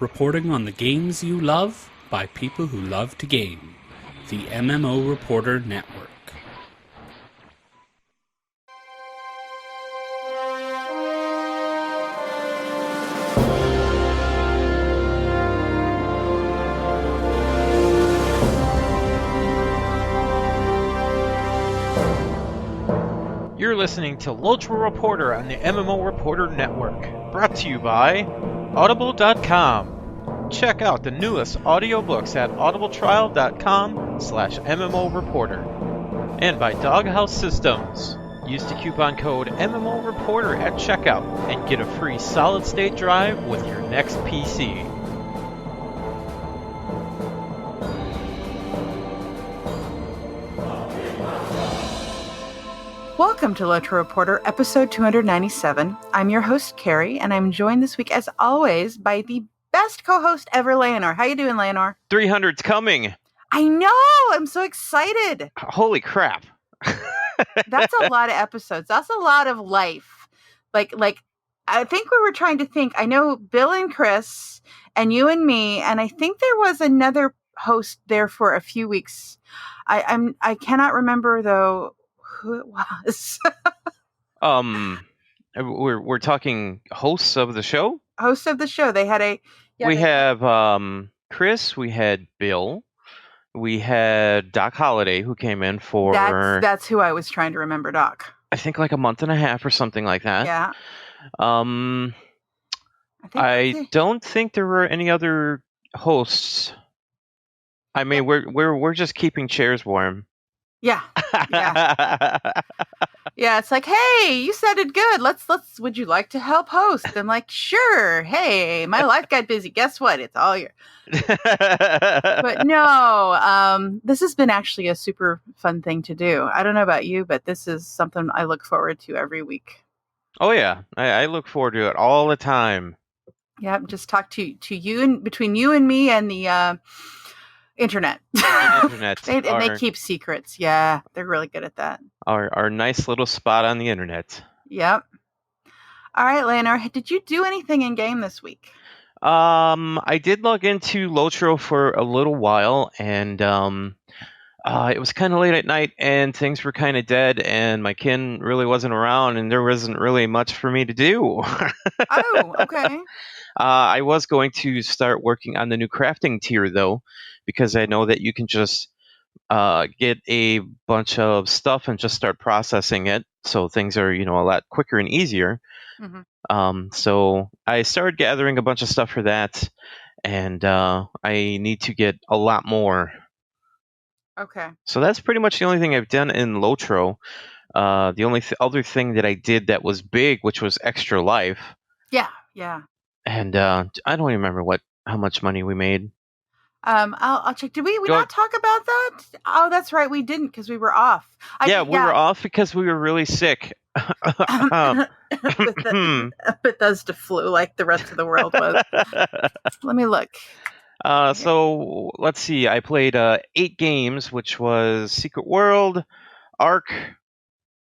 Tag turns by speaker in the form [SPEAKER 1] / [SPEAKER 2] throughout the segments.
[SPEAKER 1] reporting on the games you love by people who love to game. The MMO Reporter Network.
[SPEAKER 2] You're listening to LOTRO Reporter on the MMO Reporter Network, brought to you by Audible.com. Check out the newest audiobooks at audibletrial.com/MMO Reporter. And by Doghouse Systems. Use the coupon code MMO Reporter at checkout and get a free solid-state drive with your next PC.
[SPEAKER 3] Welcome to LOTRO Reporter, episode 297. I'm your host, Carrie, and I'm joined this week, as always, by the best co-host ever, Leonor. How you doing, Leonor?
[SPEAKER 2] 300's coming!
[SPEAKER 3] I know! I'm so excited!
[SPEAKER 2] Holy crap!
[SPEAKER 3] That's a lot of episodes. That's a lot of life. Like, I think we were trying to think. I know Bill and Chris, and you and me, and I think there was another host there for a few weeks. I cannot remember, though, who it was.
[SPEAKER 2] We're talking hosts of the show?
[SPEAKER 3] Hosts of the show. They had a... Yeah,
[SPEAKER 2] we have Chris, we had Bill, we had Doc Holliday, who came in for...
[SPEAKER 3] That's who I was trying to remember, Doc.
[SPEAKER 2] I think like a month and a half or something like that.
[SPEAKER 3] Yeah.
[SPEAKER 2] I don't think there were any other hosts. I mean, we're just keeping chairs warm.
[SPEAKER 3] Yeah. Yeah, it's like, hey, you sounded good. Would you like to help host? I'm like, sure. Hey, my life got busy. Guess what? It's all your... But no, this has been actually a super fun thing to do. I don't know about you, but this is something I look forward to every week.
[SPEAKER 2] Oh, yeah. I look forward to it all the time.
[SPEAKER 3] Yeah, just talk to you, and between you and me and the... Internet. They keep secrets. Yeah, they're really good at that.
[SPEAKER 2] Our nice little spot on the internet.
[SPEAKER 3] Yep. All right, Leonor, did you do anything in game this week?
[SPEAKER 2] I did log into LOTRO for a little while, and it was kind of late at night, and things were kind of dead, and my kin really wasn't around, and there wasn't really much for me to do.
[SPEAKER 3] Oh, okay.
[SPEAKER 2] I was going to start working on the new crafting tier, though, because I know that you can just get a bunch of stuff and just start processing it, so things are, a lot quicker and easier. Mm-hmm. So I started gathering a bunch of stuff for that, and I need to get a lot more.
[SPEAKER 3] Okay.
[SPEAKER 2] So that's pretty much the only thing I've done in LOTRO. The only other thing that I did that was big, which was Extra Life.
[SPEAKER 3] Yeah.
[SPEAKER 2] And I don't even remember how much money we made.
[SPEAKER 3] I'll check. Did we not talk about that? Oh, that's right. We didn't because we were off.
[SPEAKER 2] We were off because we were really sick.
[SPEAKER 3] Bethesda flu like the rest of the world was. Let me look.
[SPEAKER 2] So let's see. I played 8 games, which was Secret World, Ark,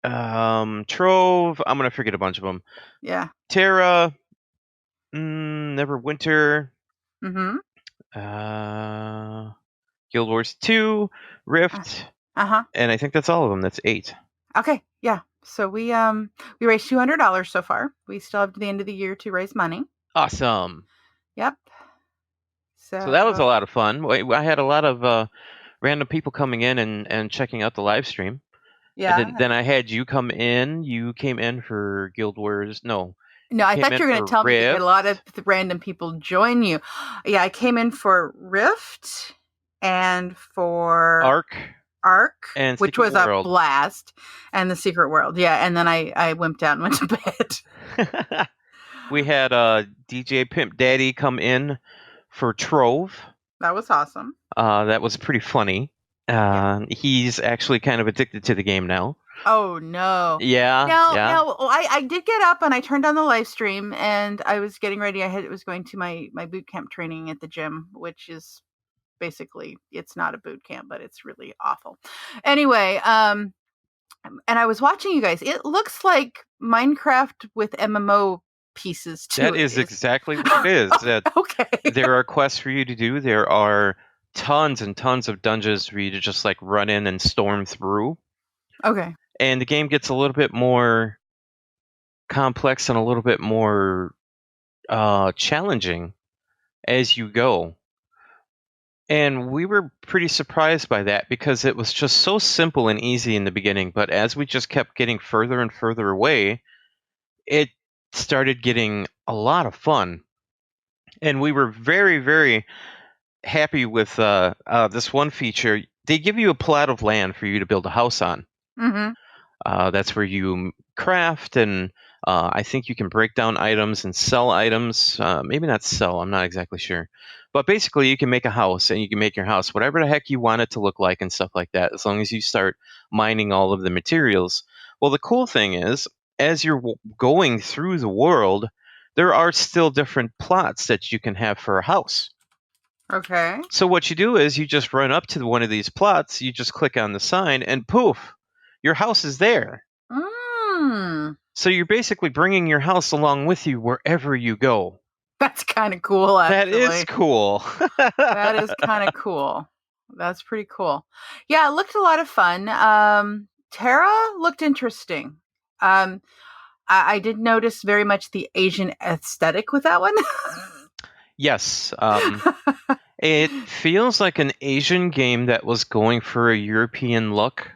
[SPEAKER 2] Trove. I'm gonna forget a bunch of them.
[SPEAKER 3] Yeah.
[SPEAKER 2] Terra, Neverwinter.
[SPEAKER 3] Mm-hmm.
[SPEAKER 2] Guild Wars 2, Rift, and I think that's all of them. That's 8.
[SPEAKER 3] Okay, yeah. So we raised $200 so far. We still have to the end of the year to raise money.
[SPEAKER 2] Awesome.
[SPEAKER 3] Yep.
[SPEAKER 2] So that was a lot of fun. I had a lot of random people coming in and checking out the live stream.
[SPEAKER 3] Yeah.
[SPEAKER 2] Then I had you come in. You came in for Guild Wars. No,
[SPEAKER 3] I thought you were going to tell me that a lot of random people join you. Yeah, I came in for Rift and for Ark,
[SPEAKER 2] and
[SPEAKER 3] which
[SPEAKER 2] Secret
[SPEAKER 3] was
[SPEAKER 2] World.
[SPEAKER 3] A blast, and the Secret World. Yeah, and then I wimped out and went to bed.
[SPEAKER 2] We had DJ Pimp Daddy come in for Trove.
[SPEAKER 3] That was awesome.
[SPEAKER 2] That was pretty funny. He's actually kind of addicted to the game now.
[SPEAKER 3] Oh, no.
[SPEAKER 2] Yeah.
[SPEAKER 3] No, I did get up and I turned on the live stream and I was getting ready. I was going to my boot camp training at the gym, which is basically, it's not a boot camp, but it's really awful. Anyway, and I was watching you guys. It looks like Minecraft with MMO pieces to
[SPEAKER 2] That
[SPEAKER 3] it.
[SPEAKER 2] is exactly what it is.
[SPEAKER 3] Okay.
[SPEAKER 2] There are quests for you to do. There are tons and tons of dungeons for you to just like run in and storm through.
[SPEAKER 3] Okay.
[SPEAKER 2] And the game gets a little bit more complex and a little bit more challenging as you go. And we were pretty surprised by that because it was just so simple and easy in the beginning. But as we just kept getting further and further away, it started getting a lot of fun. And we were very, very happy with this one feature. They give you a plot of land for you to build a house on.
[SPEAKER 3] Mm-hmm.
[SPEAKER 2] That's where you craft, and I think you can break down items and sell items. Maybe not sell, I'm not exactly sure. But basically, you can make a house, and you can make your house whatever the heck you want it to look like and stuff like that, as long as you start mining all of the materials. Well, the cool thing is, as you're going through the world, there are still different plots that you can have for a house.
[SPEAKER 3] Okay.
[SPEAKER 2] So what you do is you just run up to one of these plots, you just click on the sign, and poof, your house is there. So you're basically bringing your house along with you wherever you go.
[SPEAKER 3] That's kind of cool, actually.
[SPEAKER 2] That is cool.
[SPEAKER 3] That is kind of cool. That's pretty cool. Yeah, it looked a lot of fun. Terra looked interesting. I did notice very much the Asian aesthetic with that one.
[SPEAKER 2] Yes. It feels like an Asian game that was going for a European look.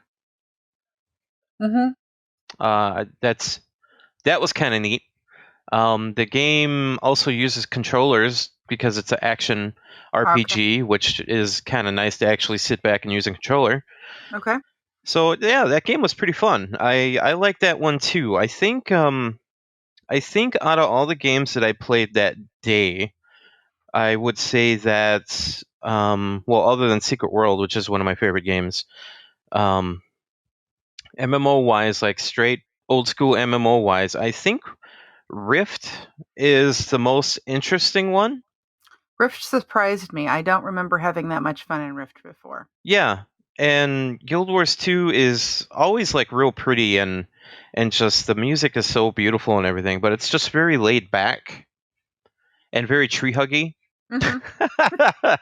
[SPEAKER 3] Mm-hmm.
[SPEAKER 2] That was kind of neat. The game also uses controllers because it's an action RPG, which is kind of nice to actually sit back and use a controller.
[SPEAKER 3] Okay.
[SPEAKER 2] So yeah, that game was pretty fun. I like that one too. I think out of all the games that I played that day, I would say that well, other than Secret World, which is one of my favorite games, MMO wise, like straight old school MMO wise, I think Rift is the most interesting one.
[SPEAKER 3] Rift surprised me. I don't remember having that much fun in Rift before.
[SPEAKER 2] Yeah, and Guild Wars 2 is always like real pretty and just the music is so beautiful and everything, but it's just very laid back and very tree huggy.
[SPEAKER 3] Mm-hmm.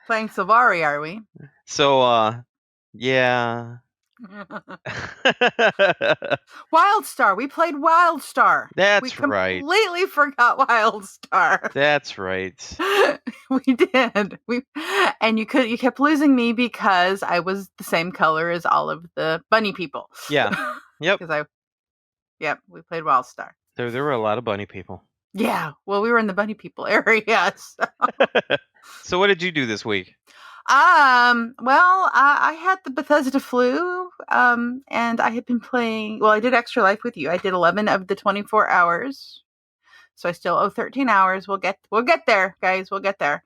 [SPEAKER 3] Playing Sylvari, are we?
[SPEAKER 2] So, yeah.
[SPEAKER 3] WildStar. We played WildStar.
[SPEAKER 2] That's
[SPEAKER 3] we
[SPEAKER 2] right.
[SPEAKER 3] We completely forgot WildStar.
[SPEAKER 2] That's right.
[SPEAKER 3] We did. And you kept losing me because I was the same color as all of the bunny people.
[SPEAKER 2] Yeah. Yep.
[SPEAKER 3] We played WildStar.
[SPEAKER 2] There were a lot of bunny people.
[SPEAKER 3] Yeah. Well, we were in the bunny people area.
[SPEAKER 2] So what did you do this week?
[SPEAKER 3] Well, I had the Bethesda flu, and I had been playing, well, I did Extra Life with you. I did 11 of the 24 hours. So I still owe 13 hours. We'll get there, guys. We'll get there.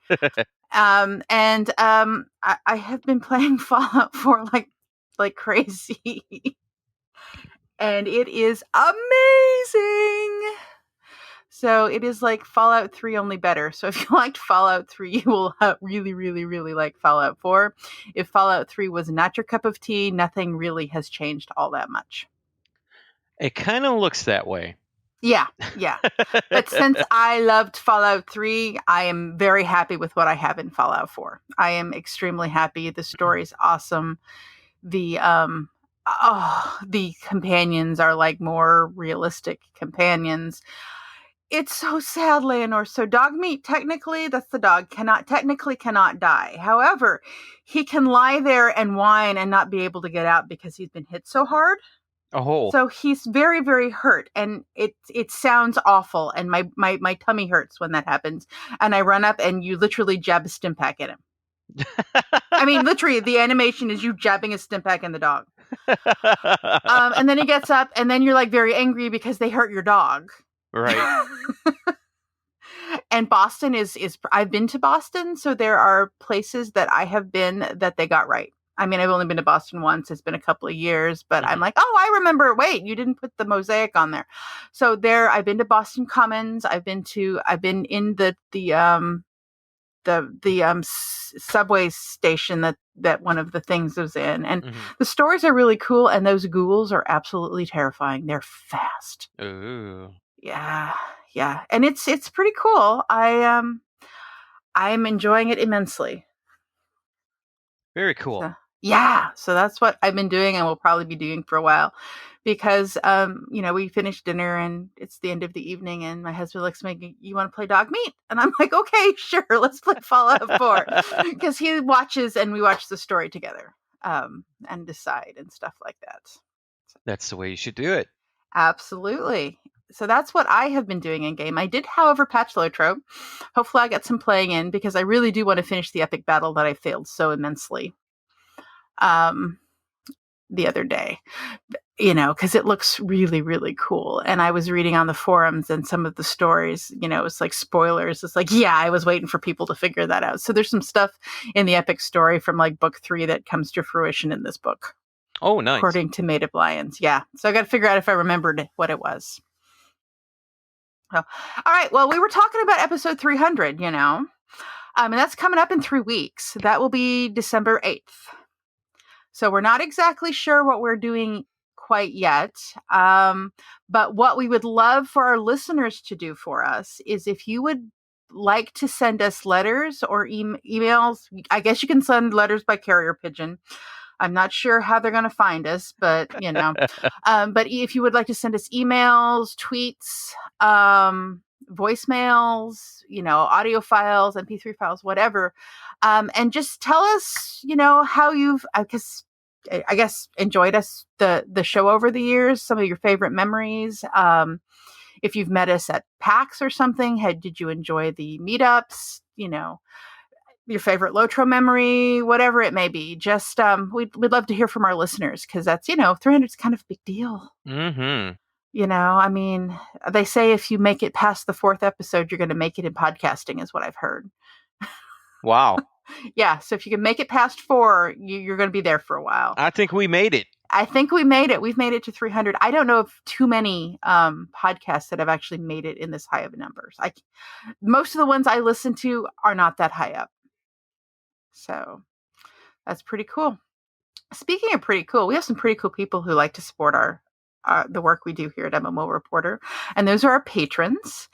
[SPEAKER 3] I have been playing Fallout 4 like crazy. And it is amazing. So it is like Fallout 3, only better. So if you liked Fallout 3, you will really, really, really like Fallout 4. If Fallout 3 was not your cup of tea, nothing really has changed all that much.
[SPEAKER 2] It kind of looks that way.
[SPEAKER 3] Yeah. But since I loved Fallout 3, I am very happy with what I have in Fallout 4. I am extremely happy. The story's awesome. The companions are like more realistic companions. It's so sad, Leonor. So Dogmeat, technically, that's the dog, cannot die. However, he can lie there and whine and not be able to get out because he's been hit so hard.
[SPEAKER 2] Oh.
[SPEAKER 3] So he's very, very hurt, and it sounds awful, and my tummy hurts when that happens. And I run up, and you literally jab a stim pack at him. I mean, literally, the animation is you jabbing a stim pack in the dog. And then he gets up, and then you're like very angry because they hurt your dog.
[SPEAKER 2] Right.
[SPEAKER 3] And Boston is I've been to Boston, so there are places that I have been that they got right. I mean, I've only been to Boston once. It's been a couple of years, but I'm like, oh, I remember. Wait, you didn't put the mosaic on there. So there, I've been to Boston Commons. I've been in the subway station that one of the things was in, and the stories are really cool. And those ghouls are absolutely terrifying. They're fast.
[SPEAKER 2] Ooh.
[SPEAKER 3] Yeah. Yeah, and it's pretty cool. I'm enjoying it immensely.
[SPEAKER 2] Very cool.
[SPEAKER 3] So, yeah, so that's what I've been doing and will probably be doing for a while, because we finished dinner and it's the end of the evening, and my husband looks at me, "You want to play dog meat?" And I'm like, "Okay, sure, let's play Fallout 4," because he watches and we watch the story together, and decide and stuff like that.
[SPEAKER 2] That's the way you should do it.
[SPEAKER 3] Absolutely. So that's what I have been doing in game. I did, however, patch LOTRO. Hopefully I get some playing in, because I really do want to finish the epic battle that I failed so immensely the other day, because it looks really, really cool. And I was reading on the forums and some of the stories, it's like spoilers. It's like, yeah, I was waiting for people to figure that out. So there's some stuff in the epic story from like book 3 that comes to fruition in this book.
[SPEAKER 2] Oh, nice.
[SPEAKER 3] According to Maid of Lions. Yeah. So I got to figure out if I remembered what it was. So, all right. Well, we were talking about episode 300, and that's coming up in 3 weeks. That will be December 8th. So we're not exactly sure what we're doing quite yet. But what we would love for our listeners to do for us is, if you would like to send us letters or emails, I guess you can send letters by carrier pigeon. I'm not sure how they're going to find us, but, but if you would like to send us emails, tweets, voicemails, audio files, MP3 files, whatever, and just tell us, how you've, I guess, enjoyed the show over the years, some of your favorite memories. If you've met us at PAX or something, did you enjoy the meetups, your favorite LOTRO memory, whatever it may be. Just we'd love to hear from our listeners, because that's 300 is kind of a big deal. I mean, they say if you make it past the 4th episode, you're going to make it in podcasting, is what I've heard.
[SPEAKER 2] Wow.
[SPEAKER 3] Yeah, so if you can make it past 4, you're going to be there for a while.
[SPEAKER 2] I think we made it.
[SPEAKER 3] I think we made it. We've made it to 300. I don't know of too many podcasts that have actually made it in this high of numbers. Most of the ones I listen to are not that high up. So that's pretty cool. Speaking of pretty cool, we have some pretty cool people who like to support the work we do here at MMO Reporter, and those are our patrons.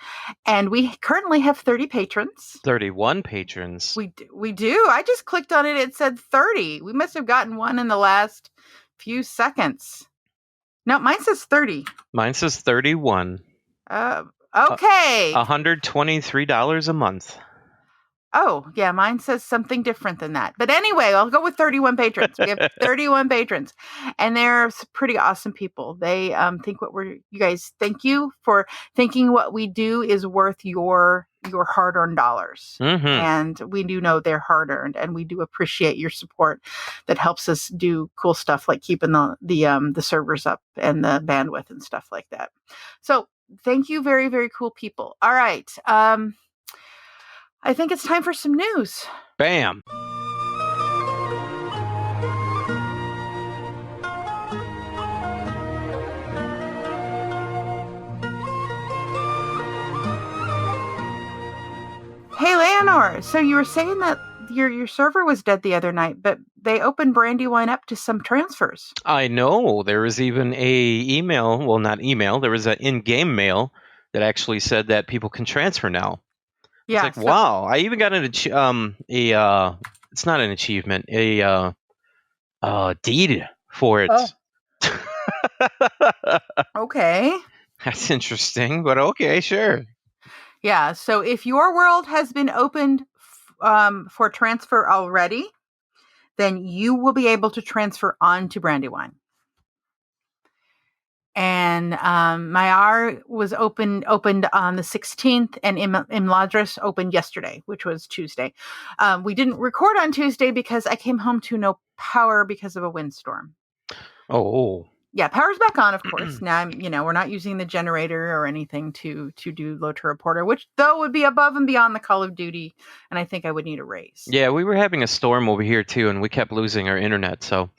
[SPEAKER 3] And we currently have 30 patrons.
[SPEAKER 2] 31 patrons.
[SPEAKER 3] We do. I just clicked on it. It said 30. We must have gotten one in the last few seconds. No, mine says 30.
[SPEAKER 2] Mine says 31.
[SPEAKER 3] Okay.
[SPEAKER 2] $123 a month.
[SPEAKER 3] Oh, yeah, mine says something different than that. But anyway, I'll go with 31 patrons. We have 31 patrons, and they're pretty awesome people. They think you guys, thank you for thinking what we do is worth your hard-earned dollars.
[SPEAKER 2] Mm-hmm.
[SPEAKER 3] And we do know they're hard-earned, and we do appreciate your support that helps us do cool stuff like keeping the servers up and the bandwidth and stuff like that. So thank you, very, very cool people. All right. I think it's time for some news.
[SPEAKER 2] Bam.
[SPEAKER 3] Hey, Leonor, so you were saying that your server was dead the other night, but they opened Brandywine up to some transfers.
[SPEAKER 2] I know. There was even there was an in-game mail that actually said that people can transfer now.
[SPEAKER 3] Yeah,
[SPEAKER 2] it's like, wow. I even got it's not an achievement, a deed for it.
[SPEAKER 3] Oh. Okay.
[SPEAKER 2] That's interesting, but okay, sure.
[SPEAKER 3] Yeah, so if your world has been opened for transfer already, then you will be able to transfer on to Brandywine. And Maiar was opened on the 16th, and Imladris opened yesterday, which was Tuesday. We didn't record on Tuesday because I came home to no power because of a windstorm.
[SPEAKER 2] Oh.
[SPEAKER 3] Yeah, power's back on, of course. Now, we're not using the generator or anything to do LOTRO Reporter, which, though, would be above and beyond the Call of Duty, and I think I would need a raise.
[SPEAKER 2] Yeah, we were having a storm over here, too, and we kept losing our internet, so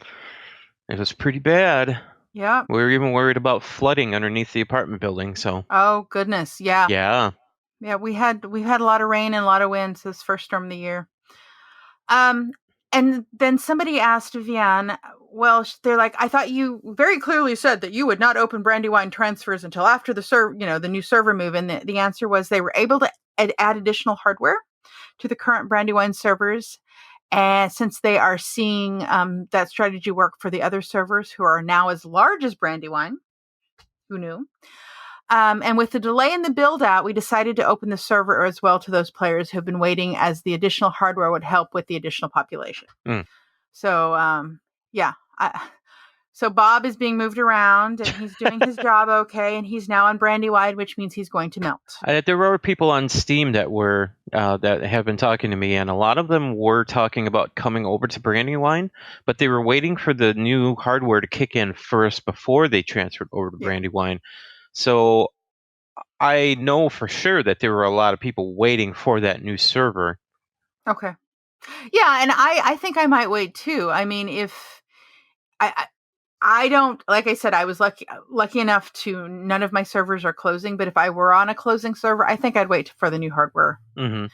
[SPEAKER 2] it was pretty bad.
[SPEAKER 3] Yeah.
[SPEAKER 2] We were even worried about flooding underneath the apartment building, so.
[SPEAKER 3] Oh, goodness, yeah.
[SPEAKER 2] Yeah.
[SPEAKER 3] Yeah, we've had a lot of rain and a lot of wind this first storm of the year. And then somebody asked Vian, well, they're like, I thought you very clearly said that you would not open Brandywine transfers until after the new server move. And the answer was they were able to add additional hardware to the current Brandywine servers. And since they are seeing that strategy work for the other servers who are now as large as Brandywine, who knew? And with the delay in the build out, we decided to open the server as well to those players who have been waiting, as the additional hardware would help with the additional population. So, yeah. So Bob is being moved around and he's doing his job okay. And he's now on Brandywine, which means he's going to melt.
[SPEAKER 2] There were people on Steam that were that have been talking to me, and a lot of them were talking about coming over to Brandywine, but they were waiting for the new hardware to kick in first before they transferred over to Brandywine. So I know for sure that there were a lot of people waiting for that new server.
[SPEAKER 3] Okay. Yeah, and I think I might wait too. I mean, if I don't, like I said, I was lucky enough to, none of my servers are closing, but if I were on a closing server, I think I'd wait for the new hardware, and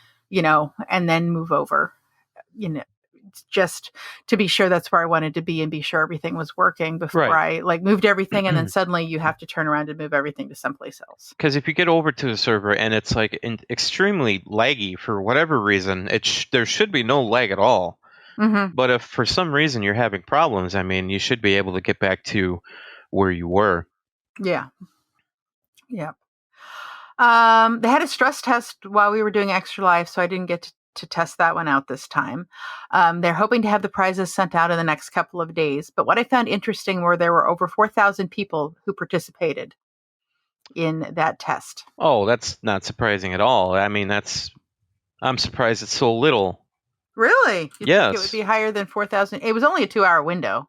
[SPEAKER 3] then move over, just to be sure that's where I wanted to be and be sure everything was working before I moved everything. And then suddenly you have to turn around and move everything to someplace else.
[SPEAKER 2] Because if you get over to a server and it's extremely laggy for whatever reason, there should be no lag at all.
[SPEAKER 3] Mm-hmm.
[SPEAKER 2] But if for some reason you're having problems, I mean, you should be able to get back to where you were.
[SPEAKER 3] Yeah. Yeah. They had a stress test while we were doing Extra Life, so I didn't get to test that one out this time. They're hoping to have the prizes sent out in the next couple of days. But what I found interesting were there were over 4,000 people who participated in that test.
[SPEAKER 2] Oh, that's not surprising at all. I mean, I'm surprised it's so little.
[SPEAKER 3] Really?
[SPEAKER 2] Yes.
[SPEAKER 3] Think it would be higher than 4,000? It was only a 2-hour window.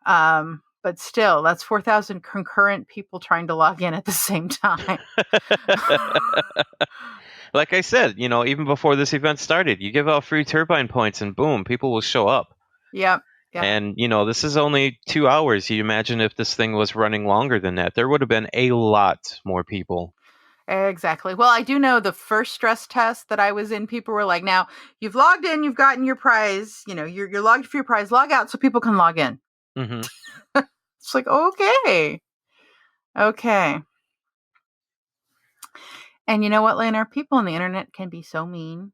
[SPEAKER 3] But still, that's 4,000 concurrent people trying to log in at the same time.
[SPEAKER 2] Like I said, even before this event started, you give out free turbine points and boom, people will show up.
[SPEAKER 3] Yep.
[SPEAKER 2] And, this is only 2 hours. You imagine if this thing was running longer than that, there would have been a lot more people.
[SPEAKER 3] Exactly. Well, I do know the first stress test that I was in, people were like, now you've logged in, you've gotten your prize, you're logged for your prize, log out so people can log in.
[SPEAKER 2] Mm-hmm.
[SPEAKER 3] It's like, okay. And you know what, Leonard? People on the internet can be so mean.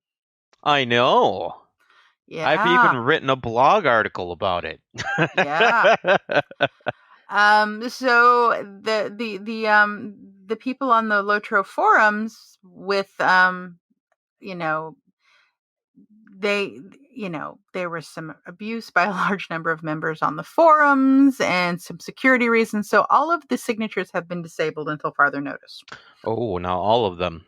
[SPEAKER 2] I know.
[SPEAKER 3] Yeah.
[SPEAKER 2] I've even written a blog article about it.
[SPEAKER 3] Yeah. So the people on the LOTRO forums with there was some abuse by a large number of members on the forums and some security reasons. So all of the signatures have been disabled until farther notice.
[SPEAKER 2] Oh, now all of them.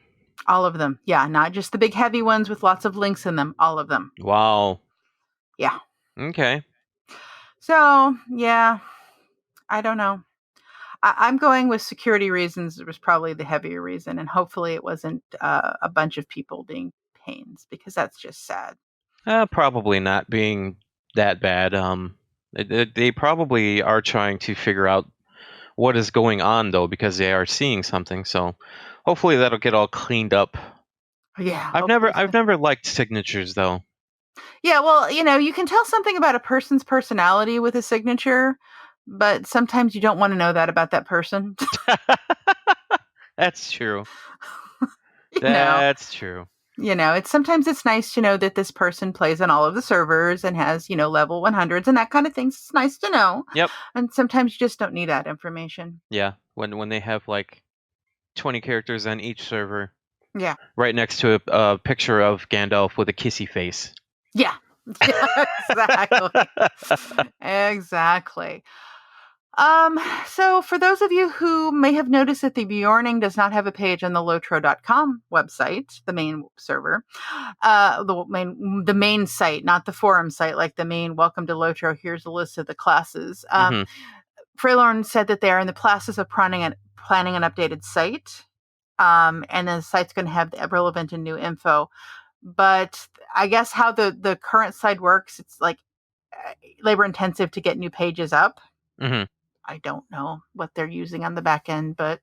[SPEAKER 3] All of them. Yeah, not just the big heavy ones with lots of links in them. All of them.
[SPEAKER 2] Wow.
[SPEAKER 3] Yeah.
[SPEAKER 2] Okay.
[SPEAKER 3] So, yeah, I don't know. I'm going with security reasons. It was probably the heavier reason. And hopefully it wasn't a bunch of people being pains, because that's just sad.
[SPEAKER 2] Probably not being that bad. They probably are trying to figure out what is going on, though, because they are seeing something. So hopefully that'll get all cleaned up.
[SPEAKER 3] Yeah.
[SPEAKER 2] I've never liked signatures, though.
[SPEAKER 3] Yeah, well, you can tell something about a person's personality with a signature, but sometimes you don't want to know that about that person.
[SPEAKER 2] That's true. That's true.
[SPEAKER 3] Sometimes it's nice to know that this person plays on all of the servers and has, level 100s and that kind of thing. It's nice to know.
[SPEAKER 2] Yep.
[SPEAKER 3] And sometimes you just don't need that information.
[SPEAKER 2] Yeah, when they have like 20 characters on each server.
[SPEAKER 3] Yeah.
[SPEAKER 2] Right next to a picture of Gandalf with a kissy face.
[SPEAKER 3] Yeah. Exactly. Exactly. So for those of you who may have noticed that the Bjorning does not have a page on the LOTRO.com website, the main server, the main site, not the forum site, like the main welcome to LOTRO, here's a list of the classes. Freylorn said that they are in the process of planning an updated site. And the site's going to have the relevant and new info. But I guess how the current site works, it's like labor intensive to get new pages up.
[SPEAKER 2] Mm-hmm.
[SPEAKER 3] I don't know what they're using on the back end, but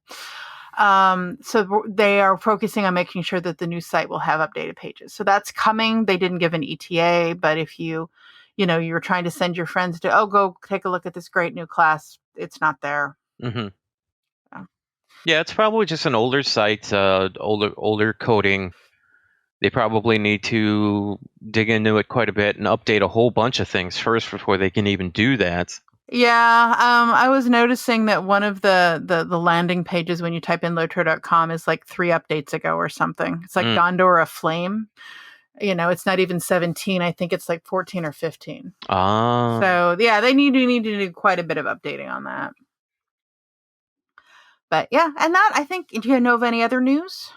[SPEAKER 3] so they are focusing on making sure that the new site will have updated pages. So that's coming. They didn't give an ETA, but if you you were trying to send your friends to, go take a look at this great new class. It's not there.
[SPEAKER 2] Mm-hmm.
[SPEAKER 3] Yeah.
[SPEAKER 2] Yeah, it's probably just an older site, older coding. They probably need to dig into it quite a bit and update a whole bunch of things first before they can even do that.
[SPEAKER 3] Yeah, I was noticing that one of the landing pages when you type in LOTRO.com is like 3 updates ago or something. It's like Gondor Aflame. It's not even 17. I think it's like 14 or 15. So yeah, they need to do quite a bit of updating on that. But yeah, and that, I think, do you know of any other news?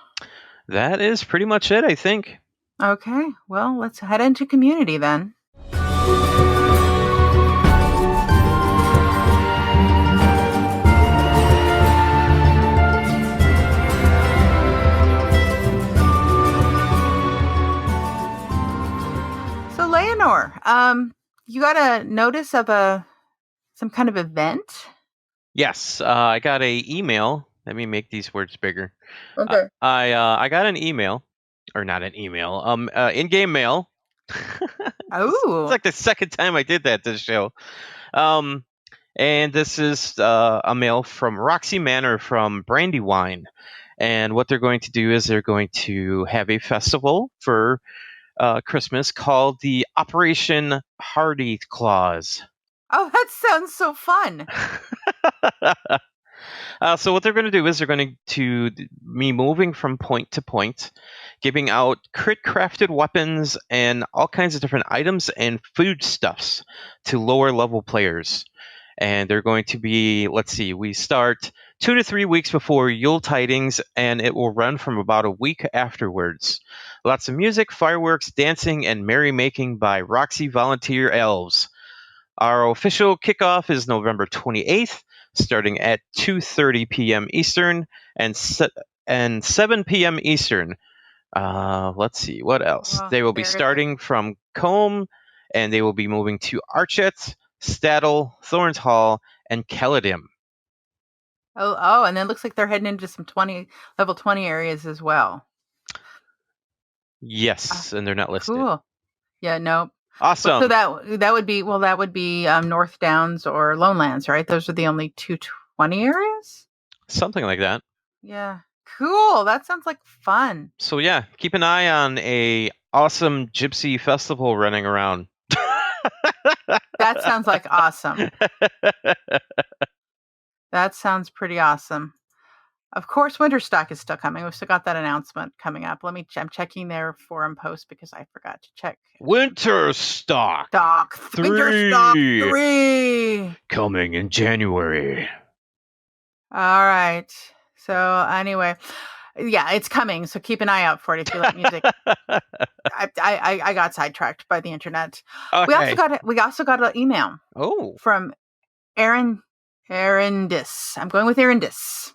[SPEAKER 2] That is pretty much it, I think.
[SPEAKER 3] Okay, well, let's head into community then. So, Leonor, you got a notice of some kind of event?
[SPEAKER 2] Yes, I got a email. Let me make these words bigger.
[SPEAKER 3] Okay.
[SPEAKER 2] I got an email, or not an email, in-game mail.
[SPEAKER 3] Oh.
[SPEAKER 2] It's like the second time I did that this show. And this is a mail from Roxy Manor from Brandywine. And what they're going to do is they're going to have a festival for Christmas called the Operation Hardy Claus.
[SPEAKER 3] Oh, that sounds so fun.
[SPEAKER 2] So what they're going to do is they're going to be moving from point to point, giving out crit-crafted weapons and all kinds of different items and foodstuffs to lower level players. And they're going to be, we start 2 to 3 weeks before Yule Tidings, and it will run from about a week afterwards. Lots of music, fireworks, dancing, and merrymaking by Roxy volunteer elves. Our official kickoff is November 28th, starting at 2:30 p.m. Eastern and 7 p.m. Eastern. Let's see, what else?
[SPEAKER 3] Well,
[SPEAKER 2] they will be starting from Combe, and they will be moving to Archet, Staddle, Thorns Hall, and Keladim.
[SPEAKER 3] Oh, and then it looks like they're heading into some level 20 areas as well.
[SPEAKER 2] Yes, and they're not listed.
[SPEAKER 3] Cool. Yeah, no.
[SPEAKER 2] Awesome.
[SPEAKER 3] So that would be North Downs or Lonelands, right? Those are the only 220 areas?
[SPEAKER 2] Something like that.
[SPEAKER 3] Yeah. Cool. That sounds like fun.
[SPEAKER 2] So yeah, keep an eye on a awesome gypsy festival running around.
[SPEAKER 3] That sounds like awesome. That sounds pretty awesome. Of course, Winterstock is still coming. We've still got that announcement coming up. I'm checking their forum post because I forgot to check.
[SPEAKER 2] Winterstock 3.
[SPEAKER 3] Winterstock 3.
[SPEAKER 2] Coming in January.
[SPEAKER 3] All right. So anyway, yeah, it's coming. So keep an eye out for it if you like music. I got sidetracked by the internet.
[SPEAKER 2] Okay.
[SPEAKER 3] We also got an email.
[SPEAKER 2] Oh.
[SPEAKER 3] From Erindis. I'm going with Erindis.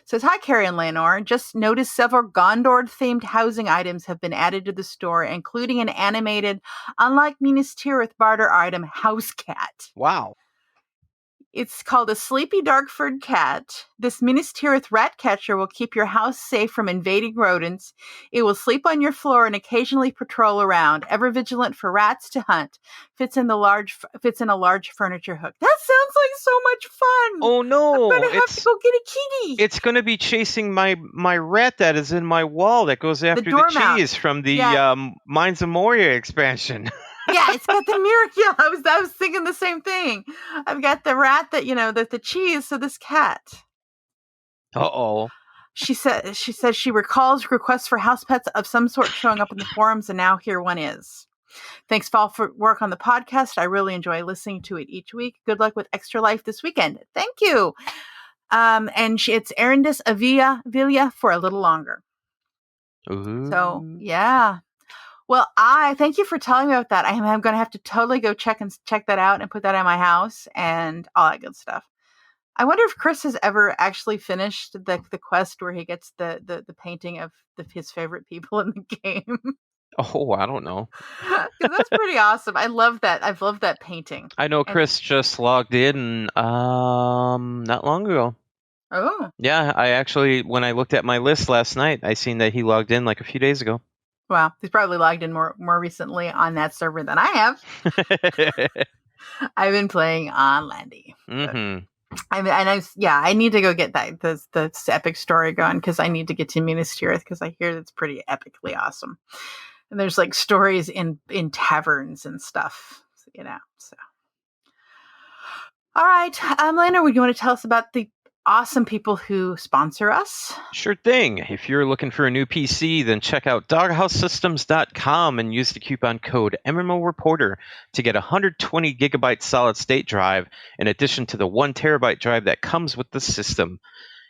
[SPEAKER 3] Says, hi, Carrie and Leonor. Just noticed several Gondor-themed housing items have been added to the store, including an animated, unlike Minas Tirith barter item, house cat.
[SPEAKER 2] Wow.
[SPEAKER 3] It's called a sleepy dark-furred cat. This Minas Tirith rat catcher will keep your house safe from invading rodents. It will sleep on your floor and occasionally patrol around, ever vigilant for rats to hunt. Fits in a large furniture hook. That sounds like so much fun.
[SPEAKER 2] Oh no!
[SPEAKER 3] I'm gonna have to go get a kitty.
[SPEAKER 2] It's gonna be chasing my rat that is in my wall that goes after the cheese from the Mines of Moria expansion.
[SPEAKER 3] Yeah, it's got the mirror. Yeah, I was thinking the same thing. I've got the rat that the cheese. So this cat.
[SPEAKER 2] Uh-oh.
[SPEAKER 3] She says she recalls requests for house pets of some sort showing up in the forums, and now here one is. Thanks, Paul, for work on the podcast. I really enjoy listening to it each week. Good luck with Extra Life this weekend. Thank you. And it's Erindis Avila for a little longer.
[SPEAKER 2] Ooh.
[SPEAKER 3] So yeah. Well, I thank you for telling me about that. I'm going to have to totally go check that out and put that in my house and all that good stuff. I wonder if Chris has ever actually finished the quest where he gets the painting of his favorite people in the game.
[SPEAKER 2] Oh, I don't know.
[SPEAKER 3] Because that's pretty awesome. I love that. I've loved that painting.
[SPEAKER 2] I know Chris just logged in not long ago.
[SPEAKER 3] Oh.
[SPEAKER 2] Yeah, I actually, when I looked at my list last night, I seen that he logged in like a few days ago.
[SPEAKER 3] Well, he's probably logged in more recently on that server than I have. I've been playing on Landy.
[SPEAKER 2] Mm-hmm.
[SPEAKER 3] I need to go get this epic story going because I need to get to Minas Tirith because I hear that's pretty epically awesome. And there's like stories in taverns and stuff, So, all right, Lena, would you want to tell us about the awesome people who sponsor us?
[SPEAKER 2] Sure thing. If you're looking for a new PC, then check out doghousesystems.com and use the coupon code MMOReporter to get a 120 gigabyte solid state drive in addition to the 1 terabyte drive that comes with the system.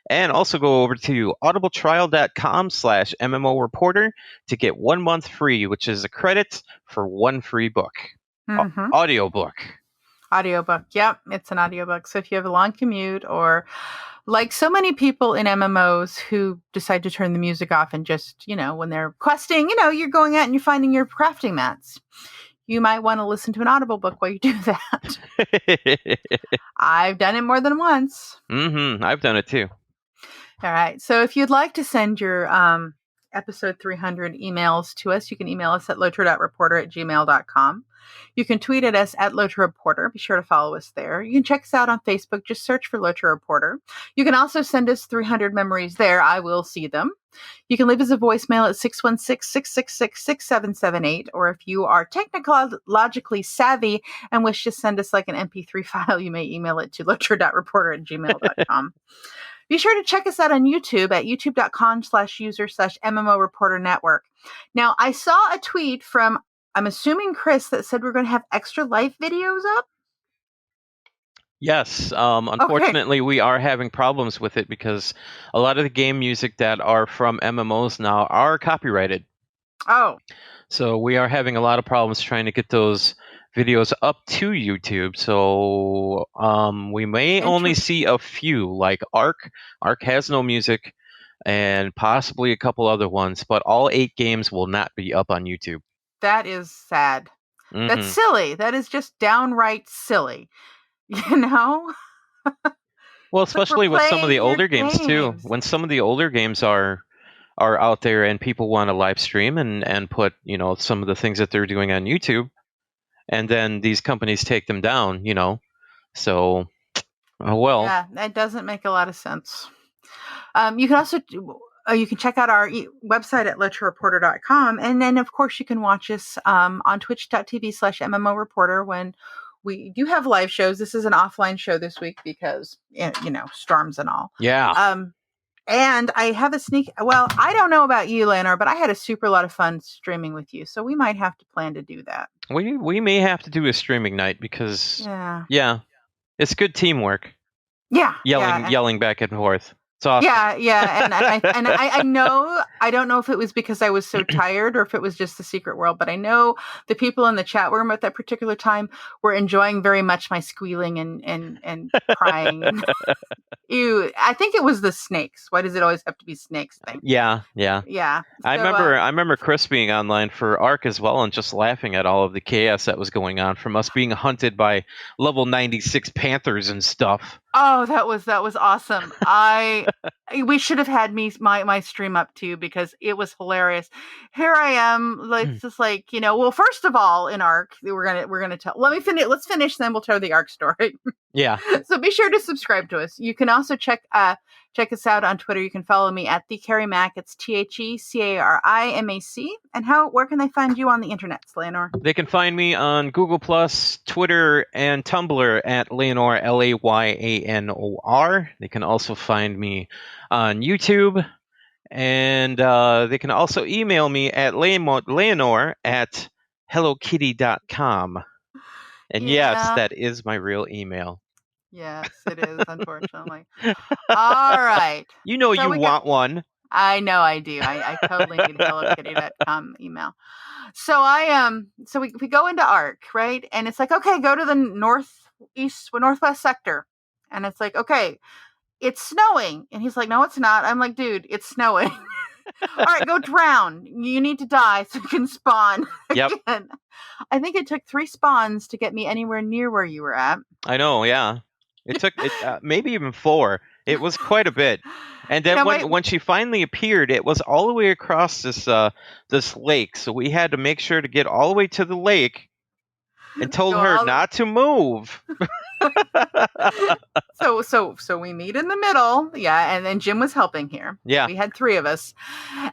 [SPEAKER 2] And also go over to audibletrial.com/MMOReporter to get 1 month free, which is a credit for 1 free book.
[SPEAKER 3] Mm-hmm.
[SPEAKER 2] Audiobook.
[SPEAKER 3] Yep, it's an audiobook. So if you have a long commute or like so many people in MMOs who decide to turn the music off and just, when they're questing, you're going out and you're finding your crafting mats. You might want to listen to an Audible book while you do that. I've done it more than once.
[SPEAKER 2] Mm-hmm. I've done it too.
[SPEAKER 3] All right. So if you'd like to send your episode 300 emails to us, you can email us at lotro.reporter@gmail.com. You can tweet at us at LOTRO Reporter. Be sure to follow us there. You can check us out on Facebook. Just search for LOTRO Reporter. You can also send us 300 memories there. I will see them. You can leave us a voicemail at 616-666-6778. Or if you are technologically savvy and wish to send us like an MP3 file, you may email it to lotro.reporter@gmail.com. Be sure to check us out on YouTube at youtube.com/user/MMO Reporter Network. Now, I saw a tweet from, I'm assuming Chris, that said we're going to have extra live videos up.
[SPEAKER 2] Yes. Unfortunately, we are having problems with it because a lot of the game music that are from MMOs now are copyrighted.
[SPEAKER 3] Oh.
[SPEAKER 2] So we are having a lot of problems trying to get those videos up to YouTube. So we may only see a few, like Ark. Ark has no music, and possibly a couple other ones, but all 8 games will not be up on YouTube.
[SPEAKER 3] That is sad.
[SPEAKER 2] Mm-hmm.
[SPEAKER 3] That's silly. That is just downright silly. Well,
[SPEAKER 2] especially with some of the older games too. When some of the older games are out there and people want to live stream and put, some of the things that they're doing on YouTube, and then these companies take them down, So, well.
[SPEAKER 3] Yeah, that doesn't make a lot of sense. You can also you can check out our website at LOTROreporter.com, and then of course you can watch us on twitch.tv/MMOReporter when we do have live shows. This is an offline show this week because storms and all.
[SPEAKER 2] Yeah.
[SPEAKER 3] And I have a I don't know about you, Leonor, but I had a super lot of fun streaming with you, so we might have to plan to do that.
[SPEAKER 2] We may have to do a streaming night because it's good teamwork.
[SPEAKER 3] Yeah,
[SPEAKER 2] yelling back and forth. It's awesome.
[SPEAKER 3] Yeah, and I know, I don't know if it was because I was so tired or if it was just the secret world, but I know the people in the chat room at that particular time were enjoying very much my squealing and crying. Ew, I think it was the snakes. Why does it always have to be snakes thing?
[SPEAKER 2] Yeah. I remember Chris being online for Ark as well and just laughing at all of the chaos that was going on from us being hunted by level 96 panthers and stuff.
[SPEAKER 3] Oh, that was awesome. We should have had my stream up too because it was hilarious. Here I am, just well, first of all, in Ark, we're gonna tell. Let's finish, then we'll tell the Ark story.
[SPEAKER 2] Yeah.
[SPEAKER 3] So be sure to subscribe to us. You can also check us out on Twitter. You can follow me at the Carrie Mac. It's TheCariMac. And where can they find you on the internet, Leonor?
[SPEAKER 2] They can find me on Google Plus, Twitter, and Tumblr at Leonor, LAYANOR. They can also find me on YouTube, and they can also email me at Leonor@hellokitty.com. And yes, that is my real email.
[SPEAKER 3] Yes, it is, unfortunately. All right.
[SPEAKER 2] You want one.
[SPEAKER 3] I know I do. I totally need hellokitty.com email. So we go into Ark, right? And it's like, okay, go to the northwest sector. And it's like, okay, it's snowing. And he's like, no, it's not. I'm like, dude, it's snowing. All right, go drown. You need to die so you can spawn again. Yep. I think it took 3 spawns to get me anywhere near where you were at.
[SPEAKER 2] I know, yeah. It took maybe even 4. It was quite a bit. And then when she finally appeared, it was all the way across this lake. So we had to make sure to get all the way to the lake and told her not to move.
[SPEAKER 3] So we meet in the middle, and then Jim was helping here.
[SPEAKER 2] Yeah,
[SPEAKER 3] we had 3 of us,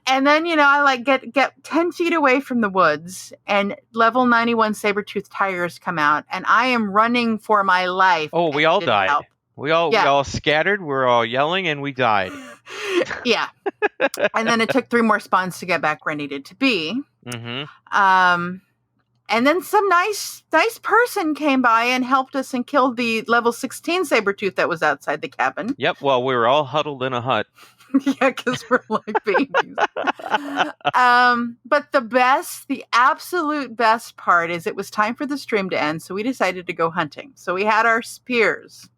[SPEAKER 3] and then I like get 10 feet away from the woods, and level 91 saber-toothed tigers come out, and I am running for my life.
[SPEAKER 2] Oh, we all died.
[SPEAKER 3] Help.
[SPEAKER 2] We all scattered. We're all yelling, and we died.
[SPEAKER 3] Yeah, and then it took 3 more spawns to get back where I needed to be.
[SPEAKER 2] Mm-hmm.
[SPEAKER 3] And then some nice person came by and helped us and killed the level 16 saber-tooth that was outside the cabin.
[SPEAKER 2] Yep, well, we were all huddled in a hut.
[SPEAKER 3] Yeah, because we're like babies. But the absolute best part is it was time for the stream to end, so we decided to go hunting. So we had our spears.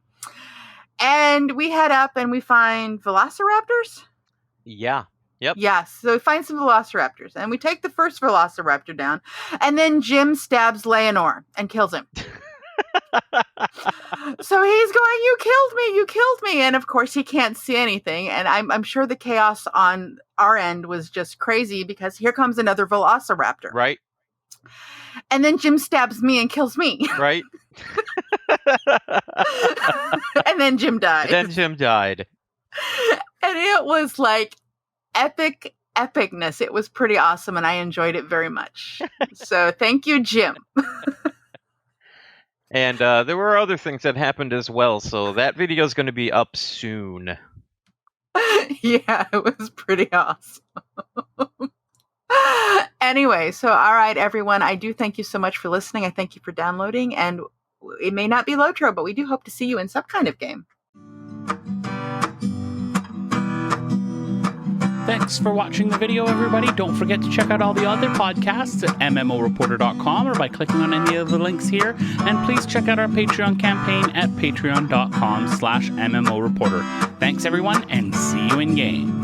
[SPEAKER 3] And we head up and we find velociraptors?
[SPEAKER 2] Yeah. Yep.
[SPEAKER 3] Yes. So we find some velociraptors and we take the first velociraptor down, and then Jim stabs Leonor and kills him. So he's going, "You killed me. And of course he can't see anything. And I'm sure the chaos on our end was just crazy because here comes another velociraptor.
[SPEAKER 2] Right.
[SPEAKER 3] And then Jim stabs me and kills me.
[SPEAKER 2] Right.
[SPEAKER 3] And then Jim died. And it was like epicness. It was pretty awesome, and I enjoyed it very much. So thank you, Jim.
[SPEAKER 2] And there were other things that happened as well, so that video is going to be up soon.
[SPEAKER 3] Yeah, it was pretty awesome. Anyway, so all right, everyone, I do thank you so much for listening. I thank you for downloading, and it may not be LOTRO, but we do hope to see you in some kind of game.
[SPEAKER 1] Thanks for watching the video, everybody. Don't forget to check out all the other podcasts at MMOreporter.com or by clicking on any of the links here. And please check out our Patreon campaign at patreon.com/MMOreporter. Thanks, everyone, and see you in game.